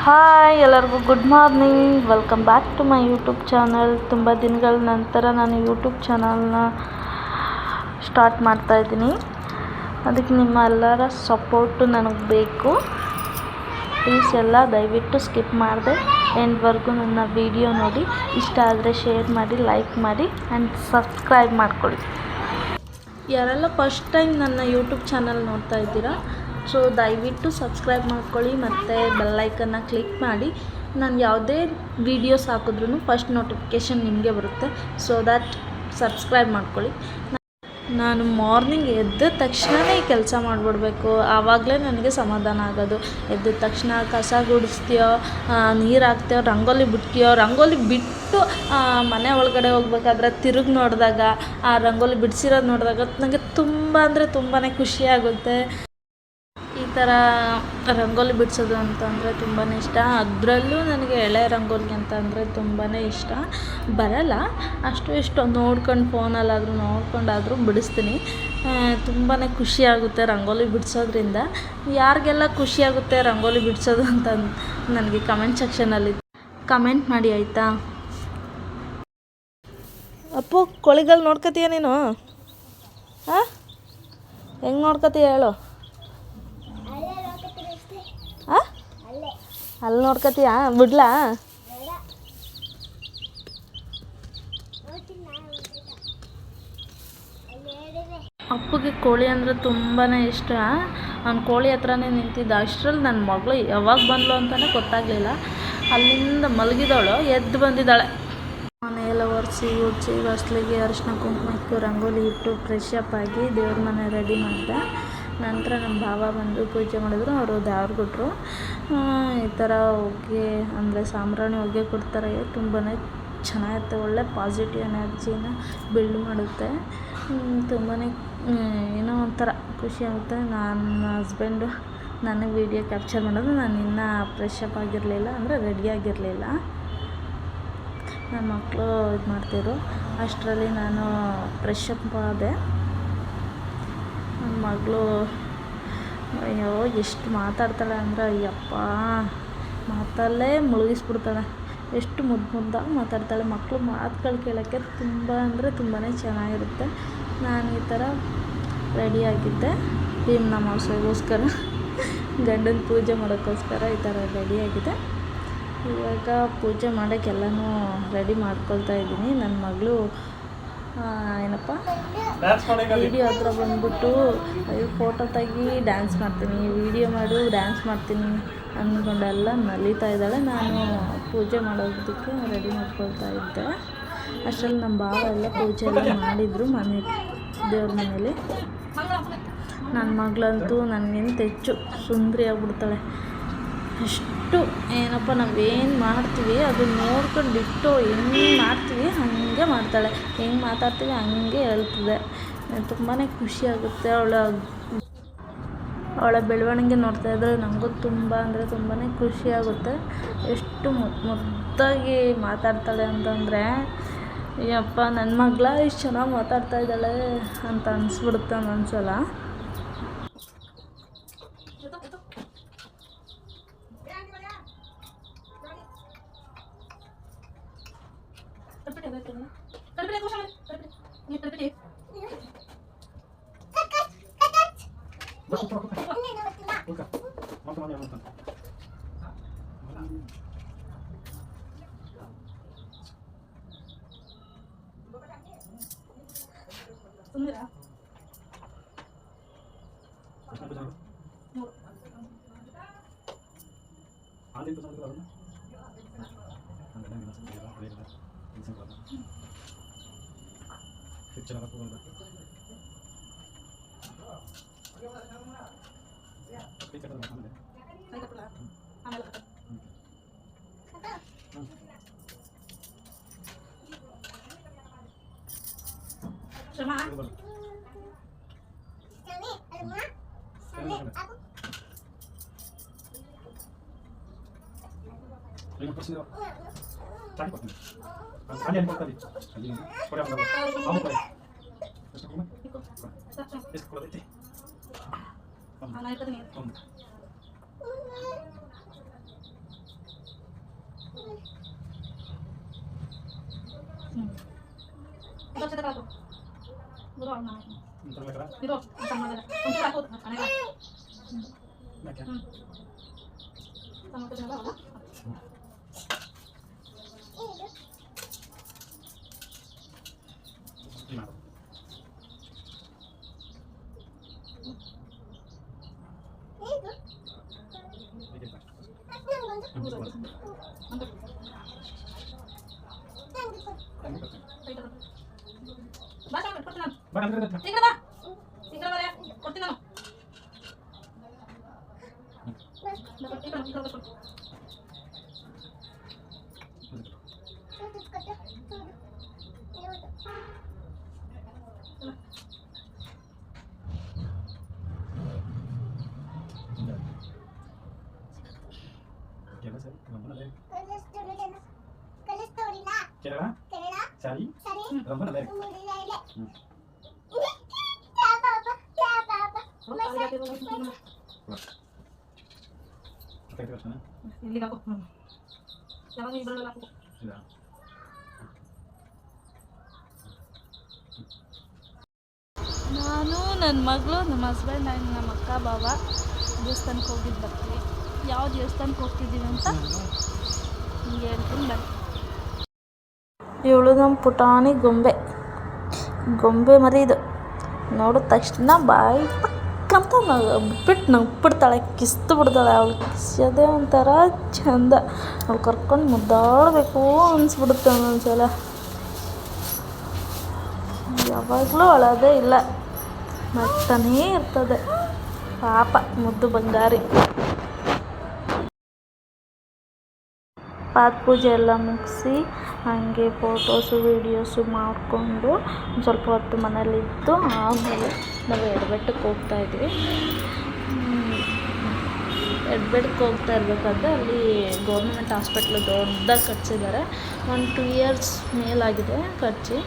Hi ಎಲ್ಲರಿಗೂ good morning. Welcome back to my YouTube channel. ತುಂಬ ದಿನಗಳ ನಂತರ ನಾನು ಯೂಟ್ಯೂಬ್ ಚಾನಲ್ನ ಸ್ಟಾರ್ಟ್ ಮಾಡ್ತಾಯಿದ್ದೀನಿ. ಅದಕ್ಕೆ ನಿಮ್ಮ ಎಲ್ಲರ ಸಪೋರ್ಟು ನನಗೆ ಬೇಕು. ಪ್ಲೀಸ್ ಎಲ್ಲ ದಯವಿಟ್ಟು ಸ್ಕಿಪ್ ಮಾಡದೆ ಎಂಡ್ವರೆಗೂ ನನ್ನ ವಿಡಿಯೋ ನೋಡಿ. ಇಷ್ಟ ಆದರೆ ಶೇರ್ ಮಾಡಿ, ಲೈಕ್ ಮಾಡಿ ಆ್ಯಂಡ್ ಸಬ್ಸ್ಕ್ರೈಬ್ ಮಾಡ್ಕೊಳ್ಳಿ. ಯಾರೆಲ್ಲ ಫಸ್ಟ್ ಟೈಮ್ ನನ್ನ ಯೂಟ್ಯೂಬ್ ಚಾನಲ್ ನೋಡ್ತಾ ಇದ್ದೀರಾ, ಸೊ ದಯವಿಟ್ಟು ಸಬ್ಸ್ಕ್ರೈಬ್ ಮಾಡ್ಕೊಳ್ಳಿ ಮತ್ತು ಬೆಲ್ಲೈಕನ್ನ ಕ್ಲಿಕ್ ಮಾಡಿ. ನಾನು ಯಾವುದೇ ವೀಡಿಯೋಸ್ ಹಾಕಿದ್ರೂ ಫಸ್ಟ್ ನೋಟಿಫಿಕೇಷನ್ ನಿಮಗೆ ಬರುತ್ತೆ. ಸೊ ದ್ಯಾಟ್ ಸಬ್ಸ್ಕ್ರೈಬ್ ಮಾಡ್ಕೊಳ್ಳಿ. ನಾನು ಮಾರ್ನಿಂಗ್ ಎದ್ದ ತಕ್ಷಣವೇ ಈ ಕೆಲಸ ಮಾಡಿಬಿಡ್ಬೇಕು, ಆವಾಗಲೇ ನನಗೆ ಸಮಾಧಾನ ಆಗೋದು. ಎದ್ದ ತಕ್ಷಣ ಕಸ ಗುಡಿಸ್ತೀಯೋ, ನೀರು ಹಾಕ್ತೀಯೋ, ರಂಗೋಲಿ ಬಿಡ್ತೀಯೋ, ರಂಗೋಲಿ ಬಿಟ್ಟು ಮನೆ ಒಳಗಡೆ ಹೋಗ್ಬೇಕಾದ್ರೆ ತಿರುಗಿ ನೋಡಿದಾಗ ಆ ರಂಗೋಲಿ ಬಿಡಿಸಿರೋದು ನೋಡಿದಾಗ ನನಗೆ ತುಂಬ ಅಂದರೆ ತುಂಬಾ ಖುಷಿಯಾಗುತ್ತೆ. ಈ ಥರ ರಂಗೋಲಿ ಬಿಡಿಸೋದು ಅಂತಂದರೆ ತುಂಬಾ ಇಷ್ಟ. ಅದರಲ್ಲೂ ನನಗೆ ಎಳೆ ರಂಗೋಲಿ ಅಂತಂದರೆ ತುಂಬಾ ಇಷ್ಟ. ಬರಲ್ಲ ಅಷ್ಟು ಇಷ್ಟು ನೋಡ್ಕೊಂಡು ಫೋನಲ್ಲಾದರೂ ನೋಡ್ಕೊಂಡಾದರೂ ಬಿಡಿಸ್ತೀನಿ. ತುಂಬಾ ಖುಷಿಯಾಗುತ್ತೆ ರಂಗೋಲಿ ಬಿಡಿಸೋದ್ರಿಂದ. ಯಾರಿಗೆಲ್ಲ ಖುಷಿಯಾಗುತ್ತೆ ರಂಗೋಲಿ ಬಿಡಿಸೋದು ಅಂತ ನನಗೆ ಕಮೆಂಟ್ ಸೆಕ್ಷನಲ್ಲಿ ಕಮೆಂಟ್ ಮಾಡಿ, ಆಯಿತಾ? ಅಪ್ಪು, ಕೋಳಿಗಳು ನೋಡ್ಕೊತೀಯ ನೀನು? ಹಾಂ, ಹೆಂಗೆ ನೋಡ್ಕೊತೀಯ ಹೇಳು? ಅಲ್ಲಿ ನೋಡ್ಕೊತೀಯಾ? ಬಿಡ್ಲಾ? ಅಪ್ಪಗೆ ಕೋಳಿ ಅಂದರೆ ತುಂಬಾ ಇಷ್ಟ. ಅವ್ನು ಕೋಳಿ ಹತ್ರನೇ ನಿಂತಿದ್ದ. ಅಷ್ಟರಲ್ಲಿ ನನ್ನ ಮಗಳು ಯಾವಾಗ ಬಂದಳು ಅಂತಲೇ ಗೊತ್ತಾಗಲಿಲ್ಲ. ಅಲ್ಲಿಂದ ಮಲಗಿದವಳು ಎದ್ದು ಬಂದಿದ್ದಾಳೆ. ಮನೆಯೆಲ್ಲ ಒರೆಸಿ ಉಜ್ಜಿ ಹೊಸ್ಲಿಗೆ ಅರಿಶಿನ ಕುಂಕುಮ ಇಟ್ಟು ರಂಗೋಲಿ ಇಟ್ಟು ಫ್ರೆಶ್ ಅಪ್ ಆಗಿ ದೇವ್ರ ಮನೆ ರೆಡಿ ಮಾಡಿದೆ. ನಂತರ ನಮ್ಮ ಭಾವ ಬಂದು ಪೂಜೆ ಮಾಡಿದ್ರು. ಅವರು ದೇವ್ರು ಕೊಟ್ಟರು. ಈ ಥರ ಹೊಗೆ ಅಂದರೆ ಸಾಂಬ್ರಾಣಿ ಹೊಗೆ ಕೊಡ್ತಾರೆ. ತುಂಬಾ ಚೆನ್ನಾಗಿರುತ್ತೆ. ಒಳ್ಳೆ ಪಾಸಿಟಿವ್ ಎನರ್ಜಿನ ಬಿಲ್ಡ್ ಮಾಡುತ್ತೆ. ತುಂಬಾ ಏನೋ ಒಂಥರ ಖುಷಿ ಆಗುತ್ತೆ. ನನ್ನ ಹಸ್ಬೆಂಡು ನನಗೆ ವೀಡಿಯೋ ಕ್ಯಾಪ್ಚರ್ ಮಾಡೋದು. ನಾನು ಇನ್ನೂ ಫ್ರೆಶ್ ಅಪ್ ಆಗಿರಲಿಲ್ಲ, ಅಂದರೆ ರೆಡಿಯಾಗಿರಲಿಲ್ಲ. ನನ್ನ ಮಕ್ಕಳು ಇದು ಮಾಡ್ತಿದ್ರು. ಅಷ್ಟರಲ್ಲಿ ನಾನು ಫ್ರೆಶ್ ಅಪ್ ಆದೆ. ನನ್ನ ಮಗಳು ಅಯ್ಯೋ ಎಷ್ಟು ಮಾತಾಡ್ತಾಳೆ ಅಂದರೆ, ಅಯ್ಯಪ್ಪ ಮಾತಲ್ಲೇ ಮುಳುಗಿಸ್ಬಿಡ್ತಾಳೆ. ಎಷ್ಟು ಮುದ್ದಾಗಿ ಮಾತಾಡ್ತಾಳೆ. ಮಕ್ಕಳು ಮಾತುಗಳು ಕೇಳೋಕ್ಕೆ ತುಂಬ ಅಂದರೆ ತುಂಬಾ ಚೆನ್ನಾಗಿರುತ್ತೆ. ನಾನು ಈ ಥರ ರೆಡಿಯಾಗಿದ್ದೆ ಭೀಮ್ನ ಅಮಾವಾಸ್ಯೆಗೋಸ್ಕರ, ಗಂಡನ ಪೂಜೆ ಮಾಡೋಕ್ಕೋಸ್ಕರ ಈ ಥರ ರೆಡಿಯಾಗಿದೆ. ಇವಾಗ ಪೂಜೆ ಮಾಡೋಕ್ಕೆಲ್ಲನೂ ರೆಡಿ ಮಾಡ್ಕೊಳ್ತಾ ಇದ್ದೀನಿ. ನನ್ನ ಮಗಳು ಏನಪ್ಪ ವಿಡಿಯೋ ಹತ್ರ ಬಂದ್ಬಿಟ್ಟು ಫೋಟೋ ತೆಗಿ ಡ್ಯಾನ್ಸ್ ಮಾಡ್ತೀನಿ, ವಿಡಿಯೋ ಮಾಡು ಡ್ಯಾನ್ಸ್ ಮಾಡ್ತೀನಿ ಅಂದ್ಕೊಂಡೆಲ್ಲ ನಲಿತಾ ಇದ್ದಾಳೆ. ನಾನು ಪೂಜೆ ಮಾಡೋದಕ್ಕೆ ರೆಡಿ ಮಾಡ್ಕೊಳ್ತಾ ಇದ್ದೆ. ಅಷ್ಟರಲ್ಲಿ ನಮ್ಮ ಭಾವ ಎಲ್ಲ ಪೂಜೆ ಎಲ್ಲ ಮಾಡಿದರು ಮನೆ ದೇವ್ರ ಮನೇಲಿ. ನನ್ನ ಮಗಳಂತೂ ನನಗಿಂತ ಹೆಚ್ಚು ಸುಂದರಿ ಆಗ್ಬಿಡ್ತಾಳೆ. ಅಷ್ಟು ಏನಪ್ಪ ನಾವೇನು ಮಾಡ್ತೀವಿ ಅದನ್ನ ನೋಡ್ಕೊಂಡು ಬಿಟ್ಟು ಹೆಂಗೆ ಮಾಡ್ತೀವಿ ಹಾಗೆ ಮಾಡ್ತಾಳೆ. ಹೆಂಗೆ ಮಾತಾಡ್ತೀವಿ ಹಂಗೆ ಹೇಳ್ತದೆ. ತುಂಬಾ ಖುಷಿಯಾಗುತ್ತೆ. ಅವಳ ಬೆಳವಣಿಗೆ ನೋಡ್ತಾಯಿದ್ರೆ ನನಗೂ ತುಂಬ ಅಂದರೆ ತುಂಬಾ ಖುಷಿಯಾಗುತ್ತೆ. ಎಷ್ಟು ಮುದ್ದಾಗಿ ಮಾತಾಡ್ತಾಳೆ ಅಂತಂದರೆ, ಅಯ್ಯಪ್ಪ ನನ್ನ ಮಗಳ ಇಷ್ಟು ಚೆನ್ನಾಗಿ ಮಾತಾಡ್ತಾ ಇದ್ದಾಳೆ ಅಂತ ಅನಿಸ್ಬಿಡುತ್ತೆ ಒಂದೊಂದ್ಸಲ. Kerala, Sari, Ramban ada. Ini aku. Jangan ini belum aku. ನಾನು ನನ್ನ ಮಗಳು ನಮ್ಮ ಹಸ್ಬೆಂಡ್ ಆ್ಯಂಡ್ ನಮ್ಮ ಅಕ್ಕ ಬಾವ ದೇವಸ್ಥಾನಕ್ಕೆ ಹೋಗಿದ್ದು ಬರ್ತೀವಿ. ಯಾವ ದೇವಸ್ಥಾನಕ್ಕೆ ಹೋಗ್ತಿದ್ದೀವಿ ಅಂತ ಹಿಂಗೆ ಹೇಳ್ತೀನಿ ಬನ್ನಿ. ಇವಳು ನಮ್ಮ ಪುಟಾಣಿ ಗೊಂಬೆ ಮರಿ ಇದು. ನೋಡಿದ ತಕ್ಷಣ ಬಾಯಿ ಪಕ್ಕಂತ ಬಿಟ್ಟು ನಗ್ಬಿಡ್ತಾಳೆ, ಕಿಸ್ತು ಬಿಡ್ತಾಳೆ. ಅವಳು ಕಿಸೋದೇ ಒಂಥರ ಚಂದ. ಅವಳು ಕರ್ಕೊಂಡು ಮುದ್ದಾಡಬೇಕು ಅನಿಸ್ಬಿಡುತ್ತೆ ಒಂದೊಂದ್ಸಲ. ಯಾವಾಗಲೂ ಅಳೋದೇ ಇಲ್ಲ, ನಗ್ತಾನೇ ಇರ್ತದೆ ಪಾಪ, ಮುದ್ದು ಬಂಗಾರಿ. ಪಾದ ಪೂಜೆ ಎಲ್ಲ ಮುಗಿಸಿ ಹಾಗೆ ಫೋಟೋಸು ವೀಡಿಯೋಸು ಮಾಡಿಕೊಂಡು ಸ್ವಲ್ಪ ಹೊತ್ತು ಮನೇಲಿದ್ದು ಆಮೇಲೆ ನಾವು ಎಡಬೆಟ್ಟಕ್ಕೆ ಹೋಗ್ತಾಯಿದ್ವಿ. ಎಡಬೆಟ್ಟಕ್ಕೆ ಹೋಗ್ತಾ ಇರಬೇಕಾದ್ರೆ ಅಲ್ಲಿ ಗೌರ್ಮೆಂಟ್ ಹಾಸ್ಪಿಟ್ಲು ದೊಡ್ಡದಾಗಿ ಕಟ್ಸಿದ್ದಾರೆ. 1-2 ಇಯರ್ಸ್ ಮೇಲಾಗಿದೆ ಕಟ್ಸಿ.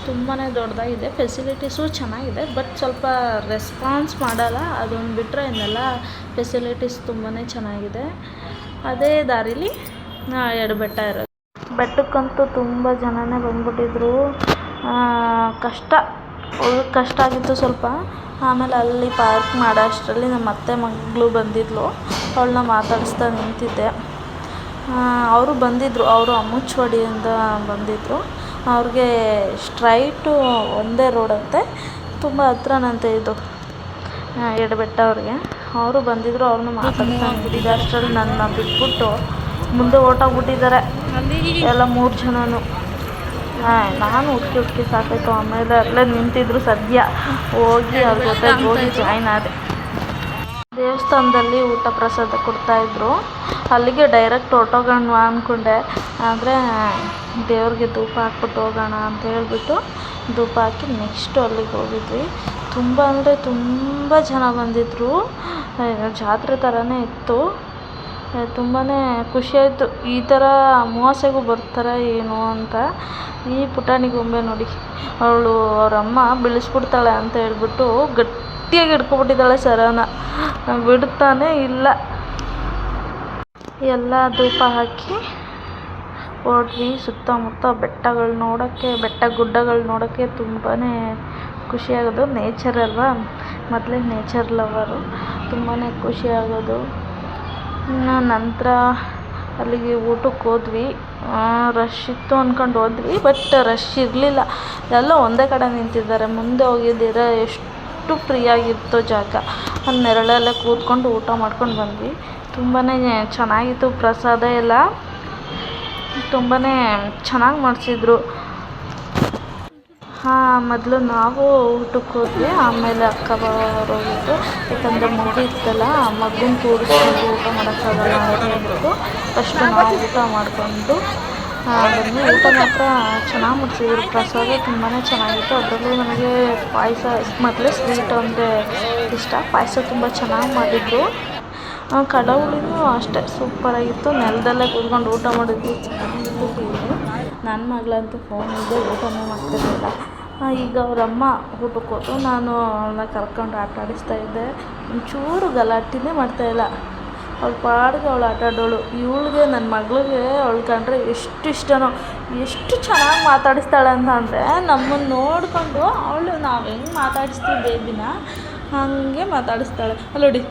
ತುಂಬಾ ದೊಡ್ಡದಾಗಿದೆ, ಫೆಸಿಲಿಟೀಸು ಚೆನ್ನಾಗಿದೆ. ಬಟ್ ಸ್ವಲ್ಪ ರೆಸ್ಪಾನ್ಸ್ ಮಾಡಲ್ಲ, ಅದೊಂದು ಬಿಟ್ಟರೆ ಇನ್ನೆಲ್ಲ ಫೆಸಿಲಿಟೀಸ್ ತುಂಬಾ ಚೆನ್ನಾಗಿದೆ. ಅದೇ ದಾರಿಲಿ ಎಡಬೆಟ್ಟ ಇರೋದು. ಬೆಟ್ಟಕ್ಕಂತೂ ತುಂಬ ಜನನೇ ಬಂದ್ಬಿಟ್ಟಿದ್ರು. ಕಷ್ಟ ಆಗಿತ್ತು ಸ್ವಲ್ಪ. ಆಮೇಲೆ ಅಲ್ಲಿ ಪಾರ್ಕ್ ಮಾಡೋ ಅಷ್ಟರಲ್ಲಿ ನಮ್ಮ ಅತ್ತೆ ಮಗಳು ಬಂದಿದ್ಲು, ಅವಳನ್ನ ಮಾತಾಡಿಸ್ತಾ ನಿಂತಿದ್ದೆ. ಅವರು ಬಂದಿದ್ದರು, ಅವರು ಅಮ್ಮುಚ್ಚವಾಡಿಯಿಂದ ಬಂದಿದ್ದರು. ಅವ್ರಿಗೆ ಸ್ಟ್ರೈಟು ಒಂದೇ ರೋಡಂತೆ, ತುಂಬ ಹತ್ರನಂತೆ ಇದು ಎಡಬೆಟ್ಟ ಅವ್ರಿಗೆ. ಅವರು ಬಂದಿದ್ದರು, ಅವ್ರನ್ನ ಮಾತಾಡ್ತಾ ನಿಂತಿದ್ದೆ. ಅಷ್ಟರಲ್ಲಿ ನನ್ನ ಬಿಟ್ಬಿಟ್ಟು ಮುಂದೆ ಹೊರ್ಟೋಗ್ಬಿಟ್ಟಿದ್ದಾರೆ ಎಲ್ಲ 3 ಜನನು. ನಾನು ಹುಡ್ಕಿ ಸಾಕಾಯ್ತು. ಆಮೇಲೆ ಅಲ್ಲೇ ನಿಂತಿದ್ರು, ಸದ್ಯ ಹೋಗಿ ಅವ್ರ ಜೊತೆ ಹೋಗಿ ಜಾಯ್ನ್ ಆದೆ. ದೇವಸ್ಥಾನದಲ್ಲಿ ಊಟ ಪ್ರಸಾದ ಕೊಡ್ತಾಯಿದ್ರು. ಅಲ್ಲಿಗೆ ಡೈರೆಕ್ಟ್ ಹೊರ್ಟೋಗೋಣ ಅಂದ್ಕೊಂಡೆ, ಆದರೆ ದೇವ್ರಿಗೆ ಧೂಪ ಹಾಕ್ಬಿಟ್ಟು ಹೋಗೋಣ ಅಂತ ಹೇಳಿಬಿಟ್ಟು ಧೂಪ ಹಾಕಿ ನೆಕ್ಸ್ಟು ಅಲ್ಲಿಗೆ ಹೋಗಿದ್ವಿ. ತುಂಬ ಅಂದರೆ ತುಂಬ ಜನ ಬಂದಿದ್ದರು. ಜಾತ್ರೆ ಥರನೇ ಇತ್ತು. ತುಂಬಾ ಖುಷಿಯಾಯಿತು. ಈ ಥರ ಅಮಾವಾಸ್ಯೆಗೂ ಬರ್ತಾರೆ ಏನೋ ಅಂತ. ಈ ಪುಟಾಣಿ ಗೊಂಬೆ ನೋಡಿ, ಅವರಮ್ಮ ಬೀಳಿಸ್ಬಿಡ್ತಾಳೆ ಅಂತ ಹೇಳ್ಬಿಟ್ಟು ಗಟ್ಟಿಯಾಗಿ ಹಿಡ್ಕೊಬಿಟ್ಟಿದ್ದಾಳೆ ಸರನ, ಬಿಡ್ತಾನೇ ಇಲ್ಲ. ಎಲ್ಲ ಧೂಪ ಹಾಕಿ ಹೊರಟ್ವಿ. ಸುತ್ತಮುತ್ತ ಬೆಟ್ಟಗಳು ನೋಡೋಕ್ಕೆ, ಬೆಟ್ಟ ಗುಡ್ಡಗಳು ನೋಡೋಕ್ಕೆ ತುಂಬಾ ಖುಷಿಯಾಗೋದು. ನೇಚರ್ ಅಲ್ವಾ, ಮೊದಲೇ ನೇಚರ್ ಲವರು, ತುಂಬಾ ಖುಷಿಯಾಗೋದು. ನಂತರ ಅಲ್ಲಿಗೆ ಊಟಕ್ಕೆ ಹೋದ್ವಿ. ರಶ್ ಇತ್ತು ಅಂದ್ಕೊಂಡು ಹೋದ್ವಿ, ಬಟ್ ರಶ್ ಇರಲಿಲ್ಲ. ಎಲ್ಲ ಒಂದೇ ಕಡೆ ನಿಂತಿದ್ದಾರೆ. ಮುಂದೆ ಹೋಗಿದ್ದಿರ ಎಷ್ಟು ಫ್ರೀಯಾಗಿತ್ತು ಜಾಗ. ಅಲ್ಲಿ ನೆರಳಲ್ಲೇ ಕೂತ್ಕೊಂಡು ಊಟ ಮಾಡ್ಕೊಂಡು ಬಂದ್ವಿ. ತುಂಬಾ ಚೆನ್ನಾಗಿತ್ತು. ಪ್ರಸಾದ ಎಲ್ಲ ತುಂಬಾ ಚೆನ್ನಾಗಿ ಮಾಡಿಸಿದ್ರು. ಮೊದಲು ನಾವು ಊಟಕ್ಕೆ ಹೋದ್ವಿ, ಆಮೇಲೆ ಅಕ್ಕ ಬಾವರು ಹೋಗಿದ್ದು. ಯಾಕಂದರೆ ಮಗು ಇತ್ತಲ್ಲ, ಮಗುನ ಕೂಡಿಸ್ಕೊಂಡು ಊಟ ಮಾಡೋಕ್ಕಾಗಲ್ಲ ಅಂತ ಹೇಳ್ಬಿಟ್ಟು ಫಸ್ಟ್ ನಾವು ಊಟ ಮಾಡಿಕೊಂಡು ಬಂದ್ವಿ. ಊಟ ಮಾತ್ರ ಚೆನ್ನಾಗಿ ಮಾಡಿಸಿದ್ರು. ಪ್ರಸಾದ ತುಂಬಾ ಚೆನ್ನಾಗಿತ್ತು. ಅದರಲ್ಲೂ ನನಗೆ ಪಾಯಸ, ಮೊದಲೇ ಸ್ವೀಟ್ ಅಂದರೆ ಇಷ್ಟ. ಪಾಯಸ ತುಂಬ ಚೆನ್ನಾಗಿ ಮಾಡಿದ್ರು. ಕಡವುಳಿನೂ ಅಷ್ಟೇ ಸೂಪರಾಗಿತ್ತು. ನೆಲದಲ್ಲೇ ಕೂತ್ಕೊಂಡು ಊಟ ಮಾಡಿದ್ವಿ. ನನ್ನ ಮಗಳಂತೂ ಫೋನ್ ಇಲ್ಲದೆ ಊಟನೇ ಮಾಡ್ತಿರಲಿಲ್ಲ. ಈಗ ಅವರಮ್ಮ ಊಟಕ್ಕೆ ಹೋದ್ರು. ನಾನು ಅವಳನ್ನ ಕರ್ಕೊಂಡು ಆಟ ಆಡಿಸ್ತಾ ಇದ್ದೆ. ಒಂಚೂರು ಗಲಾಟೆನೇ ಮಾಡ್ತಾಯಿಲ್ಲ. ಅವಳು ಪಾಡಿಗೆ ಅವಳು ಆಟ ಆಡೋಳು. ಇವಳಿಗೆ ನನ್ನ ಮಗಳಿಗೆ ಅವಳು ಕಂಡ್ರೆ ಎಷ್ಟು ಇಷ್ಟನೋ, ಎಷ್ಟು ಚೆನ್ನಾಗಿ ಮಾತಾಡಿಸ್ತಾಳೆ ಅಂತ ಅಂದರೆ ನಮ್ಮನ್ನು ನೋಡಿಕೊಂಡು ಅವಳು ನಾವು ಹೆಂಗೆ ಮಾತಾಡಿಸ್ತೀವಿ ಬೇಬಿನ ಹಾಗೆ ಮಾತಾಡಿಸ್ತಾಳೆ. ಅಲ್ಲೋಡಿ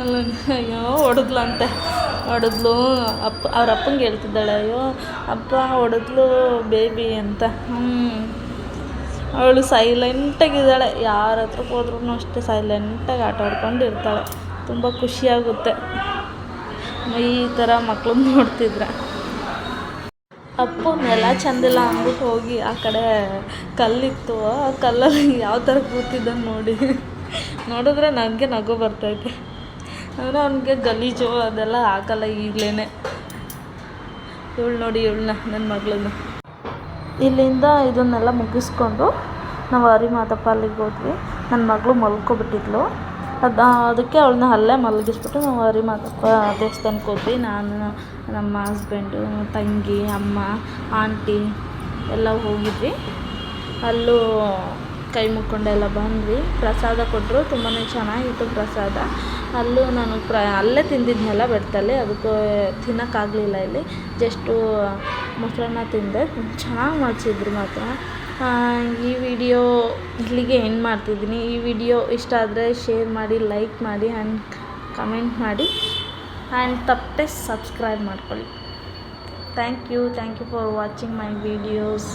ಅಲ್ಲೋಡಿ, ಅಯ್ಯೋ ಹೊಡೆದ್ಲಂತೆ, ಹೊಡೆದ್ಲು. ಅವ್ರ ಅಪ್ಪಂಗೆ ಹೇಳ್ತಿದ್ದಾಳೆ, ಅಯ್ಯೋ ಅಪ್ಪ ಹೊಡೆದ್ಲು ಬೇಬಿ ಅಂತ. ಅವಳು ಸೈಲೆಂಟಾಗಿದ್ದಾಳೆ, ಯಾರ ಹತ್ರಕ್ಕೆ ಹೋದ್ರೂ ಅಷ್ಟೇ ಸೈಲೆಂಟಾಗಿ ಆಟ ಆಡ್ಕೊಂಡು ಇರ್ತಾಳೆ. ತುಂಬ ಖುಷಿಯಾಗುತ್ತೆ ಈ ಥರ ಮಕ್ಳನ್ನ ನೋಡ್ತಿದ್ರೆ. ಅಪ್ಪು ನೆಲ ಚೆಂದಿಲ್ಲ ಅಂದ್ಬಿಟ್ಟು ಹೋಗಿ ಆ ಕಡೆ ಕಲ್ಲಿತ್ತು, ಆ ಕಲ್ಲಲ್ಲಿ ಯಾವ ಥರ ಕೂತಿದ್ದಾನೆ ನೋಡಿದ್ರೆ ನನಗೆ ನಗು ಬರ್ತೈತೆ. ಅಂದರೆ ಅವನಿಗೆ ಗಲೀಜು ಅದೆಲ್ಲ ಹಾಕಲ್ಲ ಈಗಲೇ. ಇವಳು ನೋಡಿ, ಇವಳನ್ನ ನನ್ನ ಮಗಳನ್ನ. ಇಲ್ಲಿಂದ ಇದನ್ನೆಲ್ಲ ಮುಗಿಸ್ಕೊಂಡು ನಾವು ಹರಿಮಾತಪ್ಪ ಅಲ್ಲಿಗೆ ಹೋದ್ವಿ. ನನ್ನ ಮಗಳು ಮಲ್ಕೊಬಿಟ್ಟಿದ್ಲು, ಅದಕ್ಕೆ ಅವಳನ್ನ ಅಲ್ಲೇ ಮಲಗಿಸ್ಬಿಟ್ಟು ನಾವು ಹರಿಮಾತಪ್ಪ ದೇವಸ್ಥಾನಕ್ಕೆ ಹೋದ್ವಿ. ನಾನು, ನಮ್ಮ ಹಸ್ಬೆಂಡು, ತಂಗಿ, ಅಮ್ಮ, ಆಂಟಿ ಎಲ್ಲ ಹೋಗಿದ್ವಿ. ಅಲ್ಲೂ ಕೈ ಮುಕ್ಕೊಂಡೆಲ್ಲ ಬಂದ್ವಿ. ಪ್ರಸಾದ ಕೊಟ್ಟರು, ತುಂಬಾ ಚೆನ್ನಾಗಿತ್ತು ಪ್ರಸಾದ. ಅಲ್ಲೂ ನಾನು ಅಲ್ಲೇ ತಿಂದಿದ್ನೆಲ್ಲ ಬೆಡ್ತಲ್ಲಿ, ಅದಕ್ಕೆ ತಿನ್ನೋಕ್ಕಾಗಲಿಲ್ಲ. ಇಲ್ಲಿ ಜಸ್ಟು ಮೊಸರನ್ನ ತಿಂದೆ, ಚೆನ್ನಾಗಿ ಮಾಡಿಸಿದ್ರು ಮಾತ್ರ. ಈ ವಿಡಿಯೋ ಇಲ್ಲಿಗೆ ಎಂಡ್ ಮಾಡ್ತಿದ್ದೀನಿ. ಈ ವಿಡಿಯೋ ಇಷ್ಟ ಆದರೆ ಶೇರ್ ಮಾಡಿ, ಲೈಕ್ ಮಾಡಿ ಆ್ಯಂಡ್ ಕಮೆಂಟ್ ಮಾಡಿ ಆ್ಯಂಡ್ ತಪ್ಪದೆ ಸಬ್ಸ್ಕ್ರೈಬ್ ಮಾಡ್ಕೊಳ್ಳಿ. Thank you for watching my videos.